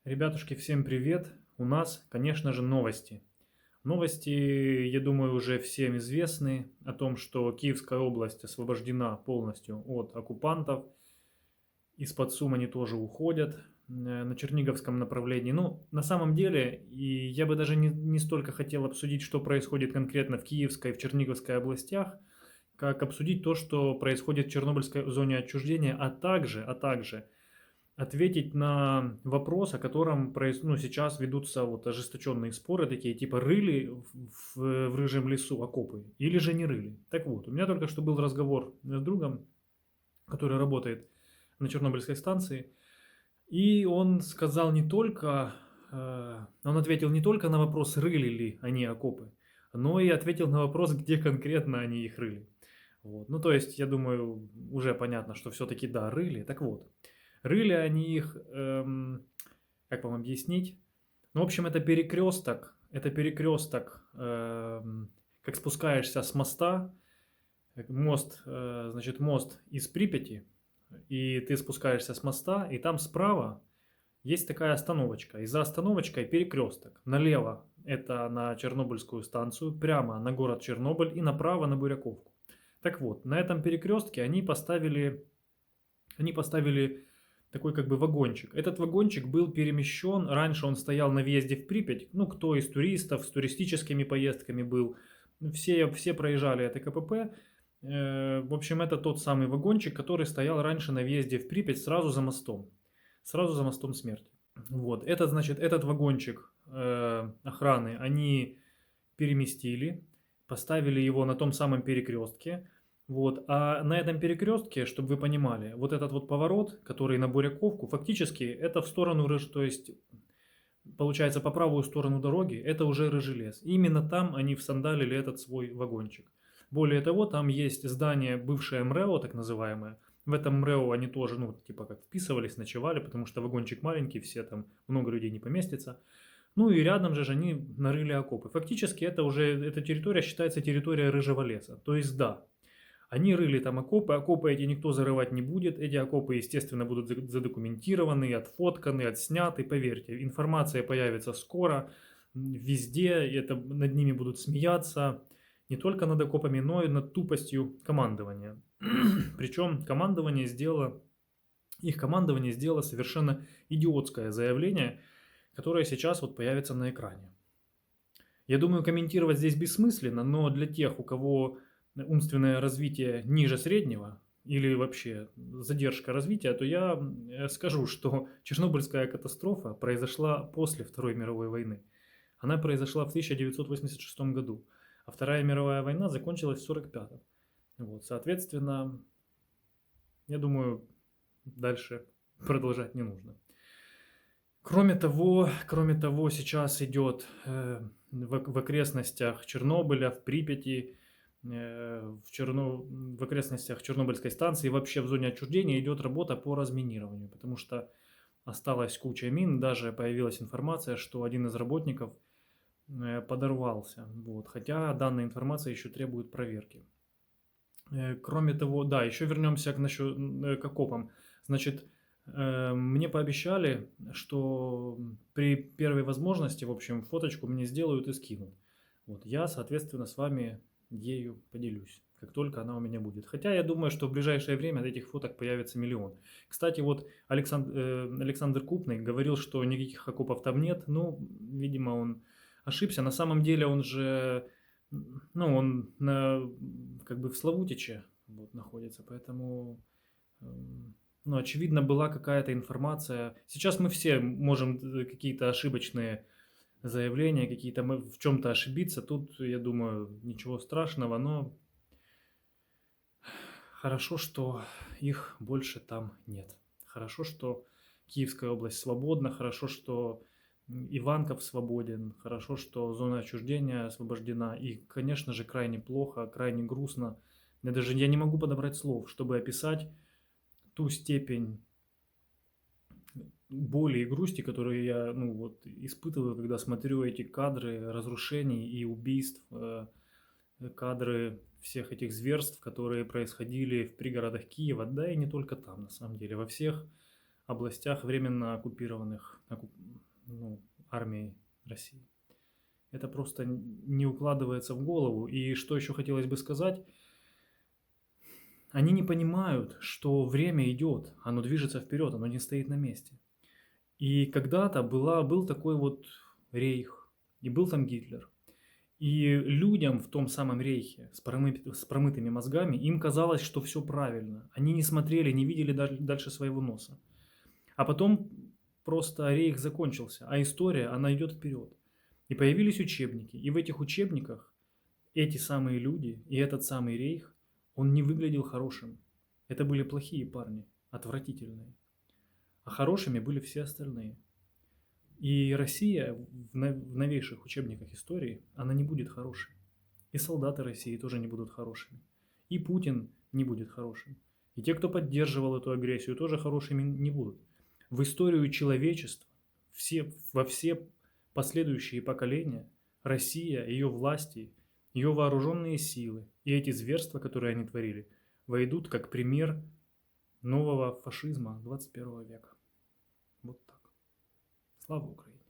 Ребятушки, всем привет! У нас, конечно же, новости. Новости, я думаю, уже всем известны о том, что Киевская область освобождена полностью от оккупантов. Из-под Сум они тоже уходят на Черниговском направлении. Ну, на самом деле, и я бы даже не столько хотел обсудить, что происходит конкретно в Киевской и в Черниговской областях, как обсудить то, что происходит в Чернобыльской зоне отчуждения, а также ответить на вопрос, о котором ну, сейчас ведутся вот ожесточенные споры, такие типа рыли в рыжем лесу окопы или же не рыли. Так вот, у меня только что был разговор с другом, который работает на Чернобыльской станции, и он сказал не только, он ответил не только на вопрос, рыли ли они окопы, но и ответил на вопрос, где конкретно они их рыли. Вот. Ну, то есть, я думаю, уже понятно, что все-таки да, рыли. Так вот, рыли они их, как вам объяснить? Ну, в общем, это перекресток, как спускаешься с моста, мост, значит, мост из Припяти, и ты спускаешься с моста, и там справа есть такая остановочка. И за остановочкой перекресток. Налево это на Чернобыльскую станцию, прямо на город Чернобыль и направо на Буряковку. Так вот, на этом перекрестке они поставили такой как бы вагончик. Этот вагончик был перемещен, раньше он стоял на въезде в Припять, ну кто из туристов, с туристическими поездками был, все проезжали это КПП. В общем, это тот самый вагончик, который стоял раньше на въезде в Припять сразу за мостом смерти. Вот, этот вагончик охраны они переместили, поставили его на том самом перекрестке. Вот. А на этом перекрестке, чтобы вы понимали, вот этот вот поворот, который на Буряковку, фактически это в сторону то есть получается по правую сторону дороги, это уже Рыжелес. Именно там они всандалили этот свой вагончик. Более того, там есть здание, бывшее МРЭО, так называемое. В этом МРЭО они тоже, ну, типа как вписывались, ночевали, потому что вагончик маленький, все там, много людей не поместится. Ну и рядом же они нарыли окопы. Фактически эта территория считается территорией рыжего леса. То есть да, они рыли там окопы, окопы эти никто зарывать не будет. Эти окопы, естественно, будут задокументированы, отфотканы, отсняты. Поверьте, информация появится скоро, везде, и это, над ними будут смеяться. Не только над окопами, но и над тупостью командования. Причем их командование сделало совершенно идиотское заявление, которое сейчас вот появится на экране. Я думаю, комментировать здесь бессмысленно, но для тех, у кого умственное развитие ниже среднего или вообще задержка развития, то я скажу, что Чернобыльская катастрофа произошла после Второй мировой войны. Она произошла в 1986 году, а Вторая мировая война закончилась в 1945. Вот, соответственно, я думаю, дальше продолжать не нужно. Кроме того, сейчас идет в окрестностях Чернобыля, в Припяти, в окрестностях Чернобыльской станции, вообще в зоне отчуждения идет работа по разминированию, потому что осталась куча мин, даже появилась информация, что один из работников подорвался. Вот, хотя данная информация еще требует проверки. Кроме того, да, еще вернемся к окопам. Значит, мне пообещали, что при первой возможности, в общем, фоточку мне сделают и скинут. Вот, я, соответственно, с вами ею поделюсь, как только она у меня будет. Хотя я думаю, что в ближайшее время от этих фоток появится миллион. Кстати, вот Александр Купный говорил, что никаких окопов там нет. Ну, видимо, он ошибся. На самом деле он же, ну, он как бы в Славутиче вот, находится, поэтому... Ну, очевидно, была какая-то информация. Сейчас мы все можем какие-то ошибочные заявления, какие-то мы в чем-то ошибиться. Тут, я думаю, ничего страшного, но хорошо, что их больше там нет. Хорошо, что Киевская область свободна, хорошо, что Иванков свободен, хорошо, что зона отчуждения освобождена. И, конечно же, крайне плохо, крайне грустно. Я не могу подобрать слов, чтобы описать ту степень боли и грусти, которые я, ну, вот, испытываю, когда смотрю эти кадры разрушений и убийств, кадры всех этих зверств, которые происходили в пригородах Киева, да и не только там, на самом деле, во всех областях временно оккупированных, ну, армией России. Это просто не укладывается в голову. И что еще хотелось бы сказать, они не понимают, что время идет, оно движется вперед, оно не стоит на месте. И когда-то был такой вот рейх, и был там Гитлер. И людям в том самом рейхе с промытыми мозгами, им казалось, что все правильно. Они не смотрели, не видели дальше своего носа. А потом просто рейх закончился, а история, она идет вперед. И появились учебники. И в этих учебниках эти самые люди и этот самый рейх, он не выглядел хорошим. Это были плохие парни, отвратительные. А хорошими были все остальные. И Россия в новейших учебниках истории, она не будет хорошей. И солдаты России тоже не будут хорошими. И Путин не будет хорошим. И те, кто поддерживал эту агрессию, тоже хорошими не будут. В историю человечества, во все последующие поколения, Россия, ее власти, ее вооруженные силы и эти зверства, которые они творили, войдут как пример нового фашизма 21 века. Вот так. Слава Украине!